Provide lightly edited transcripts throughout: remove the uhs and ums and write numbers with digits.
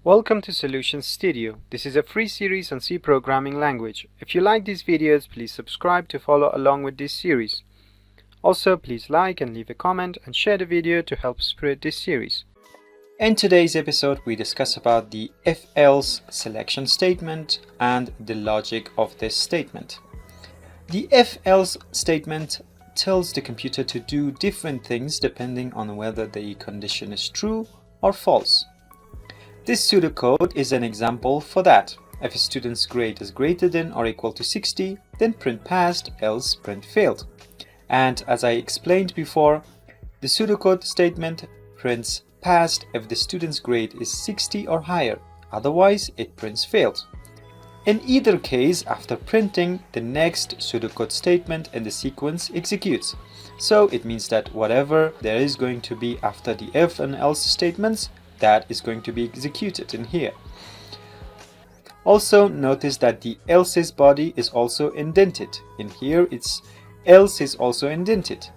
Welcome to Solutions Studio. This is a free series on C programming language. If you like these videos, please subscribe to follow along with this series. Also, please like and leave a comment and share the video to help spread this series. In today's episode, we discuss about the if-else selection statement and the logic of this statement. The if-else statement tells the computer to do different things depending on whether the condition is true or false. This pseudocode is an example for that. If a student's grade is greater than or equal to 60, then print passed, else print failed. And as I explained before, the pseudocode statement prints passed if the student's grade is 60 or higher, otherwise it prints failed. In either case, after printing, the next pseudocode statement in the sequence executes. So it means that whatever there is going to be after the if and else statements, that is going to be executed in here. Also notice that the else's body is also indented. In here it's else is also indented.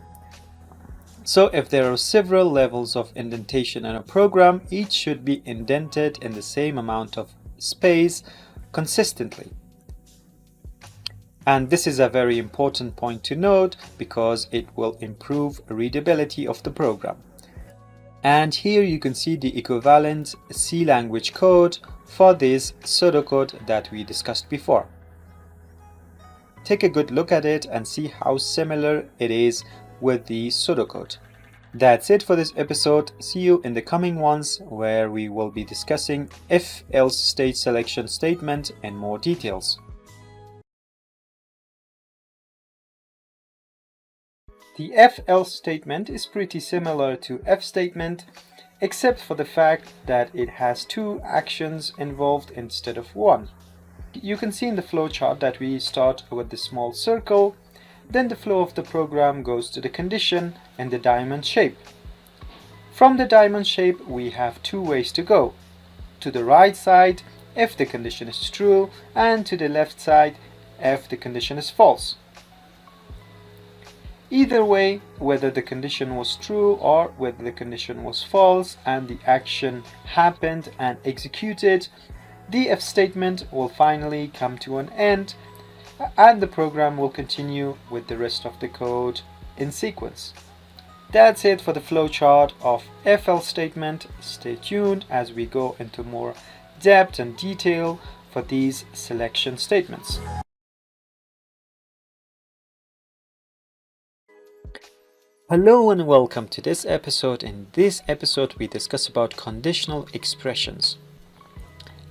So if there are several levels of indentation in a program, each should be indented in the same amount of space consistently. And this is a very important point to note because it will improve readability of the program. And here you can see the equivalent C language code for this pseudocode that we discussed before. Take a good look at it and see how similar it is with the pseudocode. That's it for this episode. See you in the coming ones where we will be discussing if-else state selection statement in more details. The if-else statement is pretty similar to if statement, except for the fact that it has two actions involved instead of one. You can see in the flowchart that we start with the small circle, then the flow of the program goes to the condition in the diamond shape. From the diamond shape, we have two ways to go. To the right side, if the condition is true, and to the left side, if the condition is false. Either way, whether the condition was true or whether the condition was false and the action happened and executed, the if statement will finally come to an end and the program will continue with the rest of the code in sequence. That's it for the flowchart of if-else statement. Stay tuned as we go into more depth and detail for these selection statements. Hello and welcome to this episode. In this episode we discuss about conditional expressions.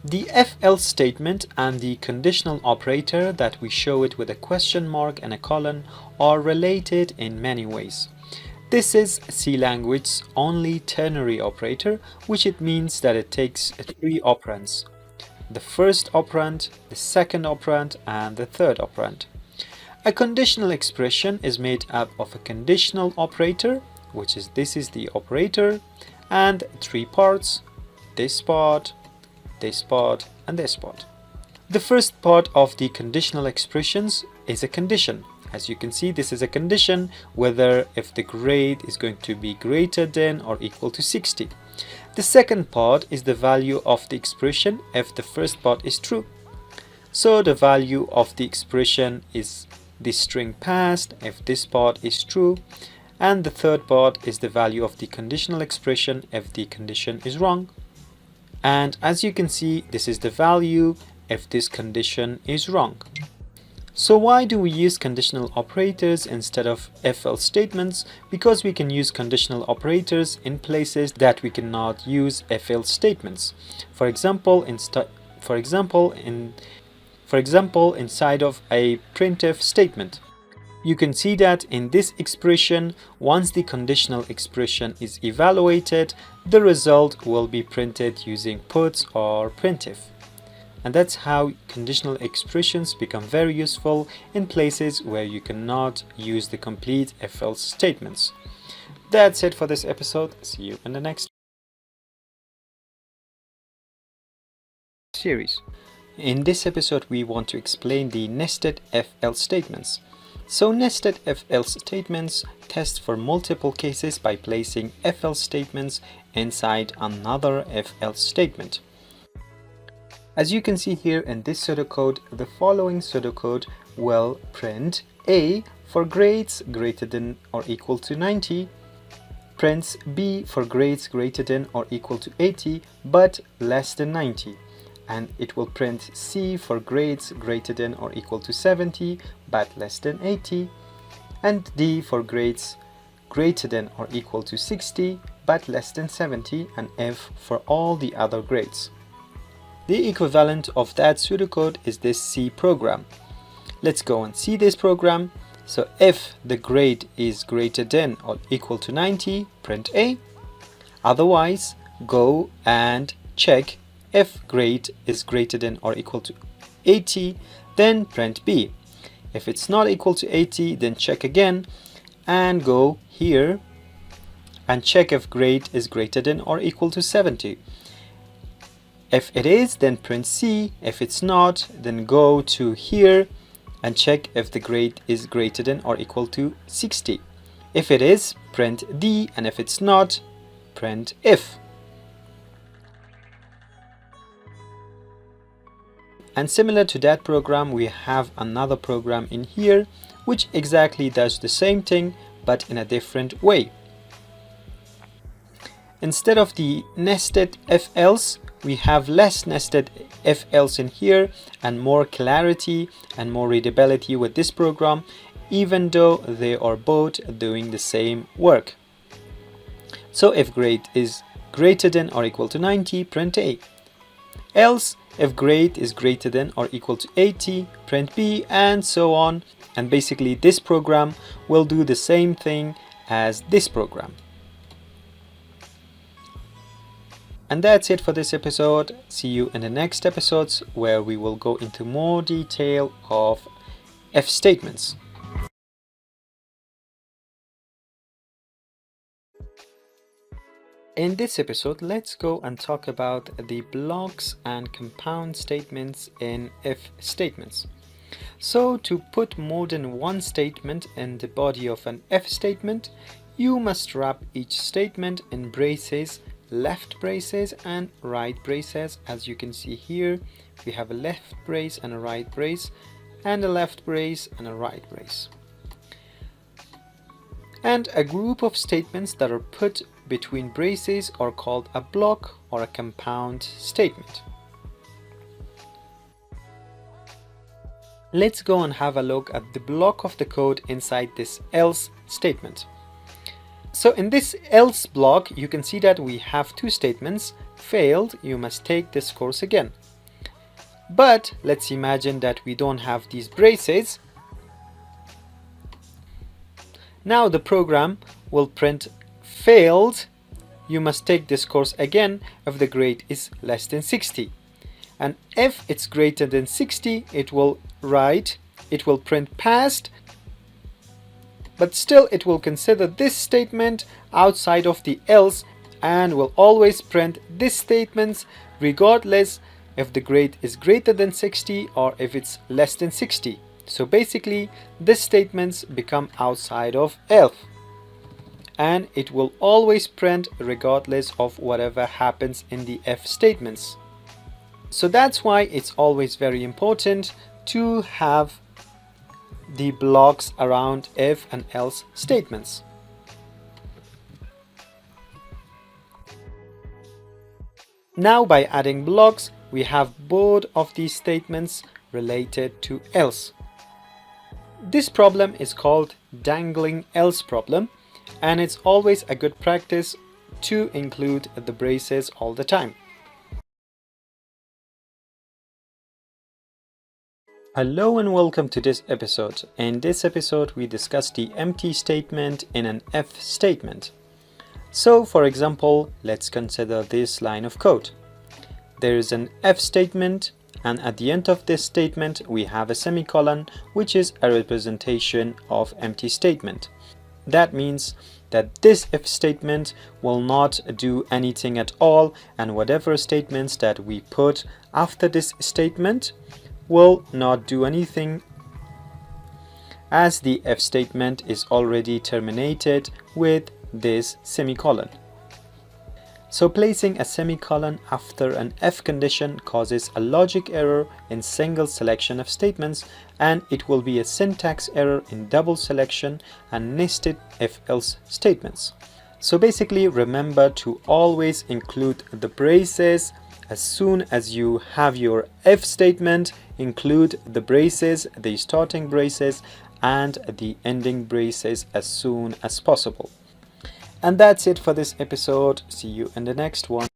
The if-else statement and the conditional operator that we show it with a question mark and a colon are related in many ways. This is C language's only ternary operator, which it means that it takes three operands. The first operand, the second operand, and the third operand. A conditional expression is made up of a conditional operator, which is this is the operator, and three parts, this part, and this part. The first part of the conditional expressions is a condition. As you can see, this is a condition whether if the grade is going to be greater than or equal to 60. The second part is the value of the expression if the first part is true. So the value of the expression is the string passed if this part is true, and the third part is the value of the conditional expression if the condition is wrong. And as you can see, this is the value if this condition is wrong. So why do we use conditional operators instead of if-else statements? Because we can use conditional operators in places that we cannot use if-else statements. For example, inside of a printf statement. You can see that in this expression, once the conditional expression is evaluated, the result will be printed using puts or printf. And that's how conditional expressions become very useful in places where you cannot use the complete if-else statements. That's it for this episode. See you in the next series. In this episode, we want to explain the nested if-else statements. So nested if-else statements test for multiple cases by placing if-else statements inside another if-else statement. As you can see here in this pseudocode, the following pseudocode will print A for grades greater than or equal to 90, prints B for grades greater than or equal to 80 but less than 90, and it will print C for grades greater than or equal to 70 but less than 80, and D for grades greater than or equal to 60 but less than 70, and F for all the other grades. The equivalent of that pseudocode is this C program. Let's go and see this program. So if the grade is greater than or equal to 90, print A. Otherwise, go and check if grade is greater than or equal to 80, then print B. If it's not equal to 80, then check again and go here and check if grade is greater than or equal to 70. If it is, then print C. If it's not, then go to here and check if the grade is greater than or equal to 60. If it is, print D, and if it's not, print F. And similar to that program, we have another program in here which exactly does the same thing but in a different way. Instead of the nested if-else, we have less nested if-else in here and more clarity and more readability with this program, even though they are both doing the same work. So if grade is greater than or equal to 90, print A. Else, if grade is greater than or equal to 80, print B, and so on. And basically this program will do the same thing as this program. And that's it for this episode. See you in the next episodes where we will go into more detail of if statements. In this episode, let's go and talk about the blocks and compound statements in if statements. So to put more than one statement in the body of an if statement, you must wrap each statement in braces, left braces and right braces. As you can see here, we have a left brace and a right brace, and a left brace and a right brace. And a group of statements that are put between braces are called a block or a compound statement. Let's go and have a look at the block of the code inside this else statement. So in this else block, you can see that we have two statements. Failed, you must take this course again. But let's imagine that we don't have these braces. Now the program will print failed, you must take this course again if the grade is less than 60. And if it's greater than 60, it will print passed, but still it will consider this statement outside of the else and will always print this statement regardless if the grade is greater than 60 or if it's less than 60. So basically these statements become outside of else, and it will always print regardless of whatever happens in the if statements. So that's why it's always very important to have the blocks around if and else statements. Now by adding blocks, we have both of these statements related to else. This problem is called dangling else problem, and it's always a good practice to include the braces all the time. Hello and welcome to this episode. In this episode we discuss the empty statement in an if statement. So for example, let's consider this line of code. There is an if statement, and at the end of this statement we have a semicolon, which is a representation of empty statement. That means that this if statement will not do anything at all, and whatever statements that we put after this statement will not do anything. as the if statement is already terminated with this semicolon. So placing a semicolon after an if condition causes a logic error in single selection of statements, and it will be a syntax error in double selection and nested if-else statements. So basically, remember to always include the braces. As soon as you have your if statement, include the braces, the starting braces and the ending braces as soon as possible. And that's it for this episode. See you in the next one.